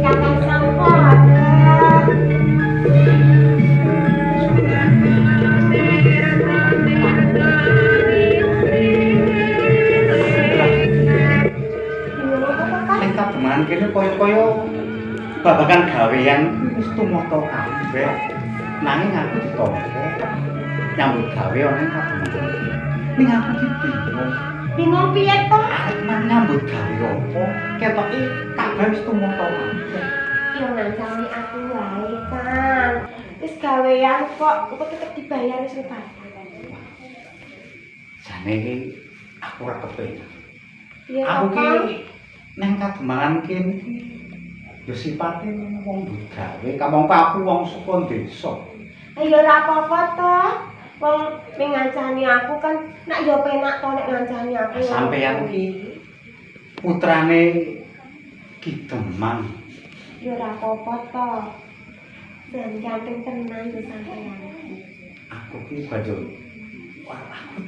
Jangan sampai Nek kademan kene kaya babagan gawean wis tumata kabeh. Nanging aku ditampa nyambut gawe ana ing kademan. Ning aku iki bingung. bingung piye to? Arep nyambut gawe apa? Ketoke kabeh wis tumata kabeh. Yo ngancani aku wae, Kang. Wis gawean kok engko tetep dibayar wis lepas. Jane iki aku ora kepengin. Piye Aku to, ki Kang? nang kademangan kene iki ya sipate wong gawe, kamangka aku wong saka desa. Ayo ora apa-apa to. Wong ning ngancani aku kan nak yo penak to nek ngancani aku. Sampeyan ki putrane Ki Demang. Yo ora apa-apa to. Dan ganteng tenan yo sampeyan. Aku ki banjur aku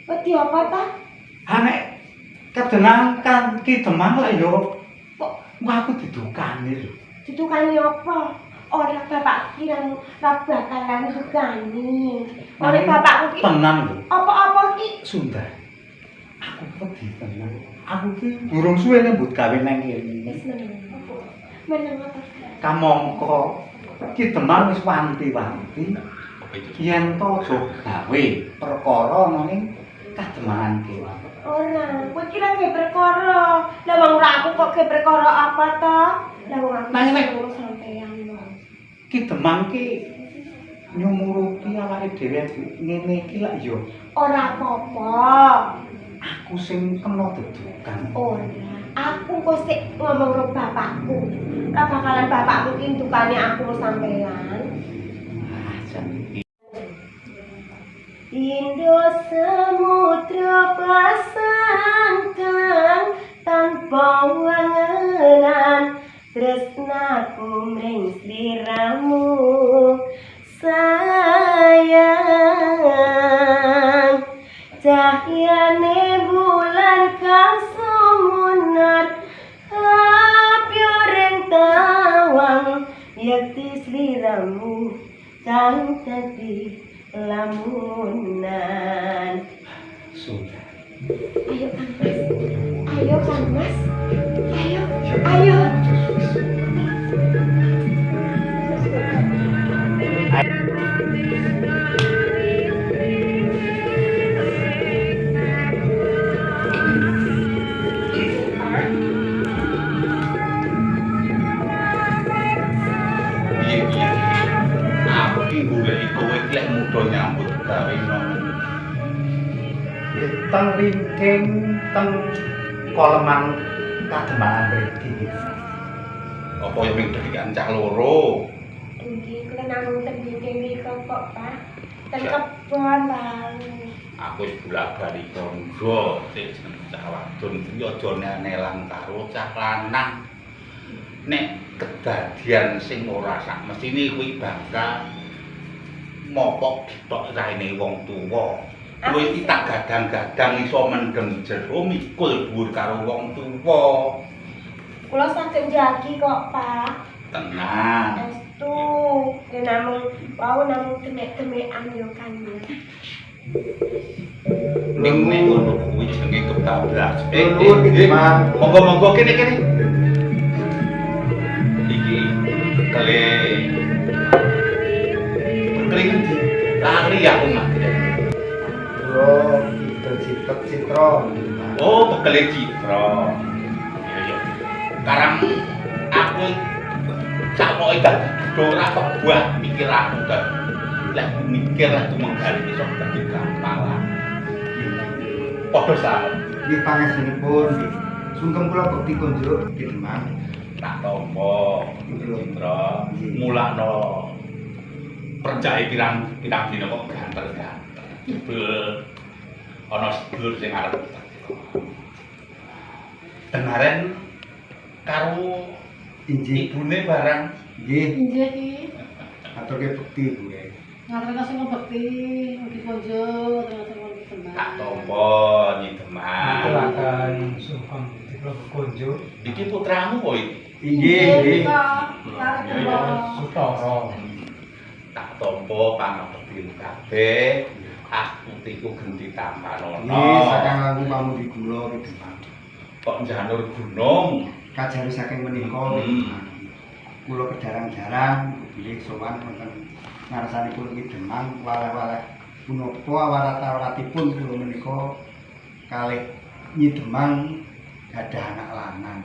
Wedi apa to? Ha nek kadenan kan Ki Demang lah yo Kok aku didukani lho. ditukani apa? Ora bapak kirang ra bakalan dukani. Ora bapakku ki Tenan lho. apa-apa ki Sundar. Aku wedi tenan. Aku ki durung suwe nyambut gawe nang kene. wis meneng. Meneng apa? Kamangka Ki Demang wis wanti-wanti yen to aja gawe perkara ana ning kademangan kene. Ora, kowe kira ge perkara. Lah wong ora aku kok ge perkara apa to? Lah wong aku Nang nek suruh sampeyan. Ki Demang ki nyumuruti awake dhewe ngene iki lak ya Ora apa-apa. aku sing kena dedukan. Ora, aku kok sik ngomong karo bapakku. Ora bakalan bapakku ki ntukane aku sampeyan. Ah, jan iki Indo samudra pasangkan tanpa wangenan tresnaku mring sliramu sayang cahyane bulan kang sumunar apyoreng tawang yakti sliramu kang dadi lamunan. sudah. Ayo Kang Mas. Ayo Kang Mas. Ayo. Ayo. Piye-piye. Aku ki goleki kowe iki lek muda nyambut gawe ngono. Teng ringking teng koleman kademangan mriki. Apa yo ming dadi kancah loro? Nggih, kula namung tembing mriko kok, Pak. Ten kebon Bang. Aku wis bolak-balik tangga sik jeneng cah wadon iki aja nelan karo cah lanang. Nek kedadian sing ora sak mesine kuwi bakal mopok ditok raine wong tuwa. Kowe iki tak gadang-gadang iso mendem jero mikul dhuwur karo wong tuwa. Kula saged njagi kok, Pak. Tenang. Estu, namung wau namung demek-demekan yo kan. Ning nek ngono kuwi jenenge ketablas. Nuwun, Ki Demang. Monggo-monggo kene. Iki kale keringan di lari aku mati. Kula Citra Citra. Oh, bekele Citra. Iya iya. Sekarang aku camoke dadi ora kok buat mikir aku kan. Lek mikir lah cuma kali iso dadi gampalan. Padha sae. Nggih pangesunipun nggih. Sungkem kula bekti konjuk Ki Demang. Tak tampa Citra mulakno percaya pirang dina kok ganter-ganter. Jebul ana sedulur sing arep denaren karo Injih. ibune barang Nggih, Inggih Ki. aturke bekti Bu. Ngaturke sing bekti, mugi konjo, terus sing Tak tompo Nyi Demang. Aturaken sugeng dipun kunjuk. Iki putramu kok iki? Inggih, nggih. Sutara. Tak tompo pangabekti kabeh. Aku tiku genti tampanono. Nggih, saking langku pamudi kula Ki Demang. Kok njanur gunung. Kajari saking menika kula kedarang-darang bilih sowan wonten ngarsanipun Ki Demang waleh-waleh punapa awarat-awaratipun kula menika kalih Nyi Demang gadah anak lanang.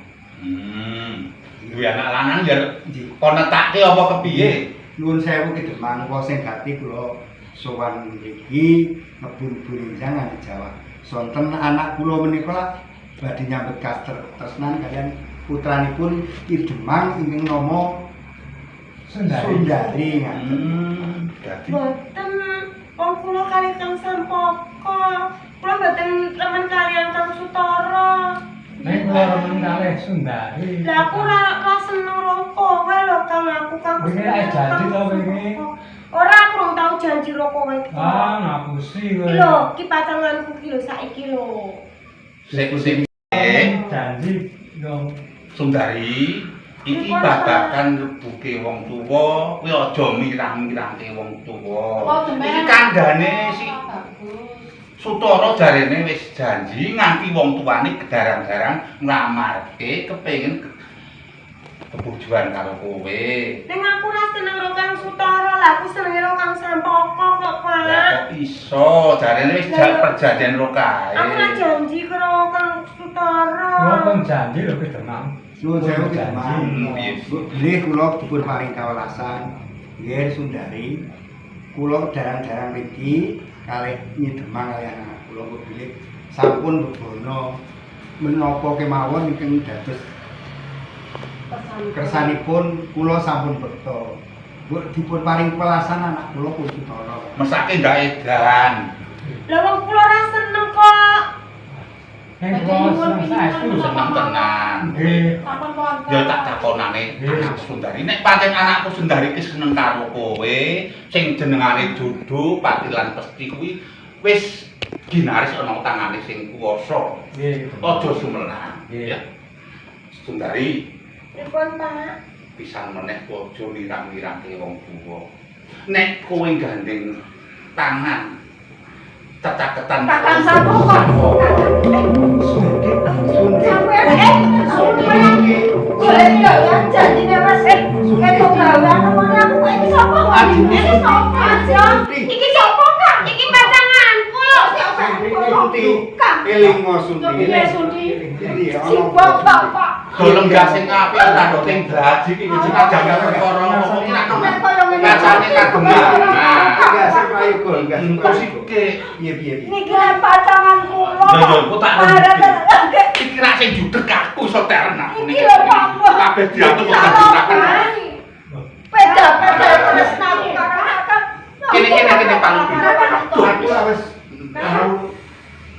Duwe anak lanang ya Nggih. kon netake apa kepiye? Nuwun sewu Ki Demang, kula sing gati kula sowan mriki ngebun-bun jangan Jawa. Sonten anak kula menika badhe nyambut katresnan kaliyan putranipun Ki Demang ingkang nama Sundari ngaten. Dadi Boten, wong kula kalih Kang Sampoko. Kula boten remen kalian Kang Sutara. Nek kula remen kalih Sundari. Lah aku ora seneng karo kowe lho Kang, aku Kang. Wingi ae janji to wingi. Ora aku rong tau janji karo kowe. Ah, ngapusi kowe. Iki lho, ki pacanganku ki lho saiki lho. sing Janji yo Sundari iki babakan rebuke wong tuwa, kuwi aja mirang-mirangke wong tuwa. Iki kandhane si Sutara jarene wis janji nganti wong tuane gedarang-darang nglamarke kepengin kebojoan karo kowe. Ning aku ora seneng karo Kang Sutara, lah aku seneng karo Kang Sampoko kok, Pak. Lah kok iso jarene wis perjanjian ro kae. Aku ora janji karo Kang Sutara. kula pun janji lho Ki Demang. Nuwun sewu Ki Demang. Piye? Bilih kula dipun paring kawelasan nggih Sundari. Kula kedarang-darang mriki kalih Nyi Demang kalih anak kula bilih sampun bebono menapa kemawon ingkang dados kersanipun kula sampun bekta. Dipun paring kewelasan anak kula pun Sutara. Mesake ndak edan. Lah wong kula ora seneng kok. Nek kula seneng saestu Seneng tenan. Nggih. Ya tak takonane anak Sundari. Nek pancen anakku Sundari ki seneng karo kowe, sing jenengane Dudu Patilan Pesti kuwi wis ginaris ana tangane sing kuwasa. Nggih. Aja sumelang, Nggih. ya. Sundari, Pripun, Pak? pisan meneh aja nirang-nirangke wong tuwa. Nek kowe gandeng tangan cecaketan Kakang Sampoko. Boleh ya janjine Mas. Ketok gawean nemoni aku kok iki sapa kok? Iki sapa aja? Iki sapa Kak? Iki pacanganku. Kak. Elingo Sunti. Sunti. Si bapak, Pak. Dolem gasing apik ora doting blaji iki jeneng perkara ngopo ki nak kacane kageman. Nah, Gasing prayoga, gasing terus prayoga. iki Piye. Niki pacangan kula. lho yo kok tak rembuki. Iki ra sing judeg aku iso ternak. Iki lho Pak. Kabeh diatur kok digunakan. Peda-peda tresnaku karo Kakang. Kene Pak Luki. Aku ora wis tau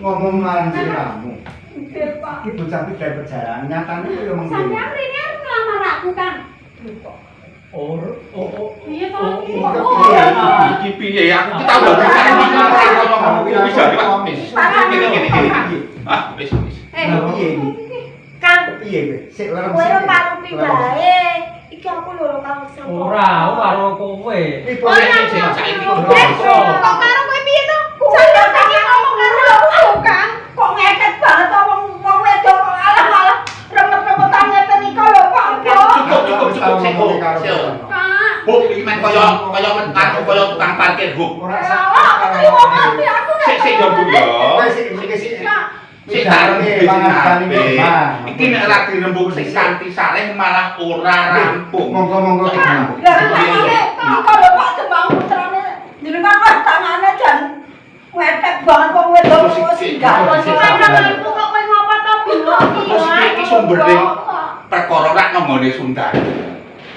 ngomong marang sliramu. Nggih, Pak. Iki bocah iki dari perjalanan nyatane koyo mengko. Sampeyan rene arep ngelamar aku kan. Iya toh. Iki piye aku ki tau dadi ngomong wis jadi Pak. Kene. Ah, wis. Piye iki? Kang, Piye kowe? Sik larang kowe paruti bae. Iki aku lho Kang Sampoko. Ora, karo kowe. Oh, Sing saiki kok karo kowe piye to? Saya pengen ngomong karo aku, Kang. Kok ngeket banget to wong wedok kok alah-alah remet-remetan ngeten iki lho, Pak. Cukup sik. Bu, iki men kaya tukang parkir, Bu. Ora Sik yo Bu yo. Sik tak iki nek ora dirembug sik kanthi saleh malah ora rampung. Monggo Lah tangane kalau Pak Demang putrane jenengan kok tangane jan ngepek banget kok wedok kok singgah. Pandanganku kok kowe ngopo to Terus iki sumbere perkara rak nggone Sundari.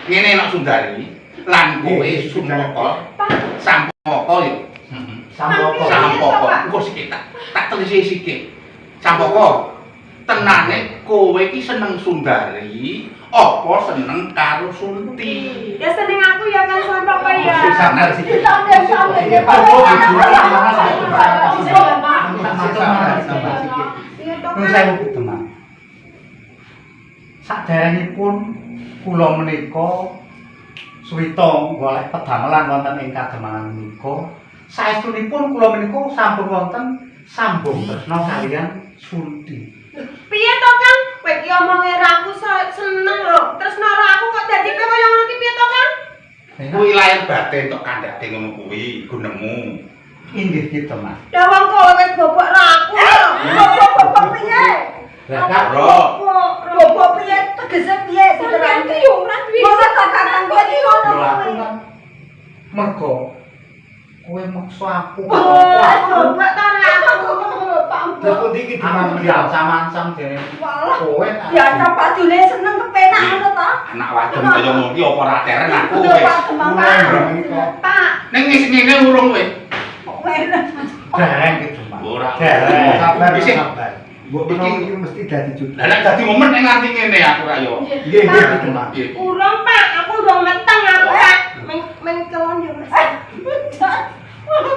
Ngene nek Sundari lan kowe Sampoko. Sampoko yo. Sampoko. Engko sik tak telisih sikit. Sampoko. Tenane kowe iki seneng Sundari apa seneng karo Sunti? Ya seneng aku ya kan Sampoko ya. Sampoko sik. Sampe-sampe sabar sikit. Nun sewu Demang. Saderengipun kula menika suwita golek pedamelan wonten ing kademangan menika. Saestunipun kula menika sampun wonten sambung tresna kaliyan Sunti. Piye to Kang? Kowe iki omonge ra aku seneng lho. Tresna karo aku kok dadi kowe kaya ngono iki piye to Kang? Kuwi lahir batin tok kandhake ngono kuwi gunemu. Inggih Ki Demang. Lah wong kowe wis bobok ra aku lho. Bobok piye? Lah kak Bobok piye tegese piye? Sampeyan iki yo ora duwe. Mosok tak kakang kowe iki ngono kuwi. Mergo kowe maksa aku. Bobok ta ra aku. Lah kok iki Demang Demang sama-sama jere. Walah. Kowe Biasa padune seneng kepenak ngono ta? Anak wadon kaya ngono iki apa ora teren aku Lho, wis. Pak Demang, Pak. Pak. Ning ngene urung wis. Kok enak. dereng Ki Demang. Ora. Dereng. Sabar, Isih. sabar. Mbok menawa iki mesti dadi jujur. Lah nek dadi momen ning nganti ngene aku ra yo. Nggih, nggih Ki Demang. Piye? Urung Pak, aku urung meteng aku Pak. Men kelon yo Mas.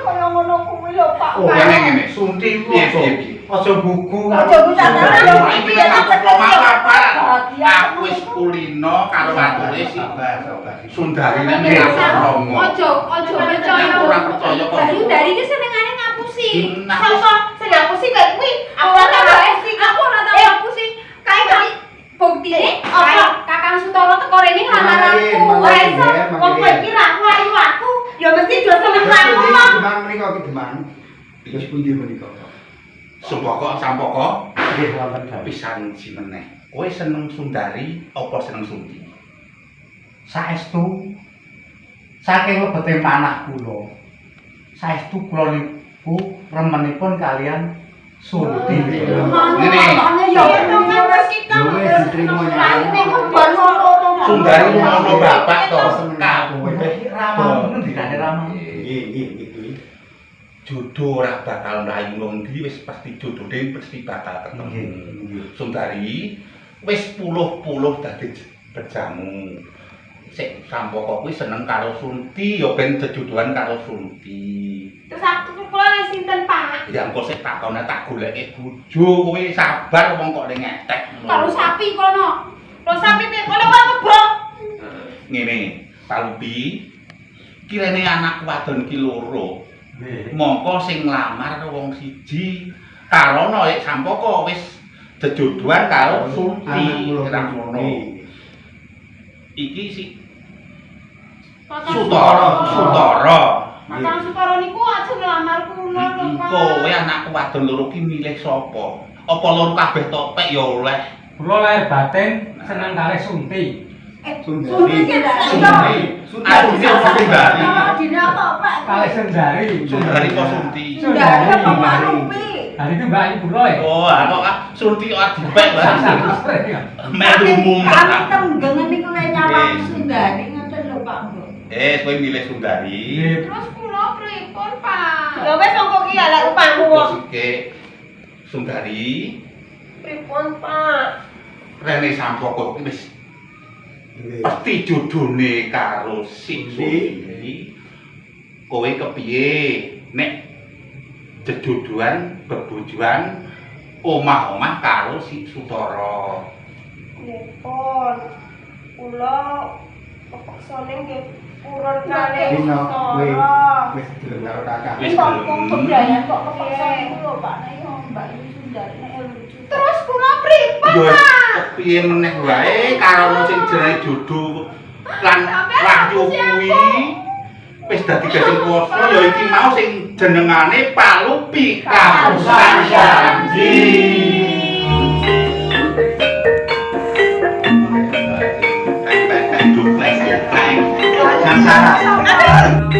Kaya ngono kuwi lho Pak. Oh, ngene. Sunti ku Piye, aja. piye, piye? Aja buku. Aja buku tatanan. Iki nek aku apa? Bahagia. Aku wis kulino karo wature si Sabar, sabar. Sundari nek aku romo. Ojo percaya. Aku ora percaya kok. Bayu dari iki senengane ngapusi. Sapa sing ngapusi kowe kuwi? Aku ora tau ngapusi. Aku ora tau ngapusi. Kae kali buktine apa Kakang Sutoro teko rene nglamaranku. Wah iso wong kowe iki ra ayu aku. Ya mesti do seneng aku Ki kok. Demang menika Ki Demang. Terus pundi menika? Sempoko sampoko Nggih wonten gawe. pisan ji meneh. Kowe seneng Sundari apa seneng Sunti? Saestu saking lebete manah kula. Saestu kula niku remenipun kalian Sunti. Ngene ya to kan wis kita. Yo wis diterima nyanyi. Ning kebon ngono. Sundari ngono bapak to. Kowe Rama ngendikane Rama. nggih, nggih, nggih. Jodoh ora bakal mlayu wong ndi wis pasti jodohe pasti bakal ketemu. Nggih. Sundari wis puluh-puluh dadi bejamu. Sik sampoko kuwi seneng karo Sunti ya ben jejodohan karo Sunti. Terus aku kula wis sinten Pak? Ya engko sik takone tak goleke bojo kowe sabar wong kok ning ngetek. Karo sapi kono. Lho sapi piye kono kok kebok? Ngene, Palupi kirene anak wadon ki loro. Nggih. Mongko sing nglamar wong siji karono lek sampoko wis jejodohan karo Sunti. Ora ngono. Iki si Sutara. Kakang Sutoro niku aja nglamar kula lho Pak. Kowe anak wadon loro ki milih sapa? Apa loro kabeh topek ya oleh? Kula lahir batin seneng kalih Sunti. Sunti ki ndak Sunti. Adine apa Sundari? Dina apa Pak? Kalih Sundari. Sundari kok Sunti. Sundari apa Pak Rupi? Hari itu Mbak Ibu Roy. Oh, kok Sunti ora dipek Satu wae. Melu umum. Kami tenggengen niku lek nyawang Sundari ngoten lho Pak. Kowe milih Sundari. Terus kula pripun, Pak? Lho wis mongko ki lek upahmu wong. Sike Sundari. Pripun Pak? Rene sampoko kuwi wis Nggih. pasti jodone karo si Sunti. Kowe kepiye nek jejodohan bebojoan omah-omah karo si Sutara? Nipun. Kula kepaksane nggih purun kalih Dino, kowe Sutara. wis gelem karo kakak. Wis Kampung gelem. kebrayan kok kepaksa kula Pak nek yo Mbak Sundari nek lucu. Terus kula pripun, Yo Pak? kepiye meneh wae karo sing jenenge jodoh lan wahyu kuwi wis dadi gading kuwasa ya iki mau sing jenengane Palupi Kapusan Janji. Thank you.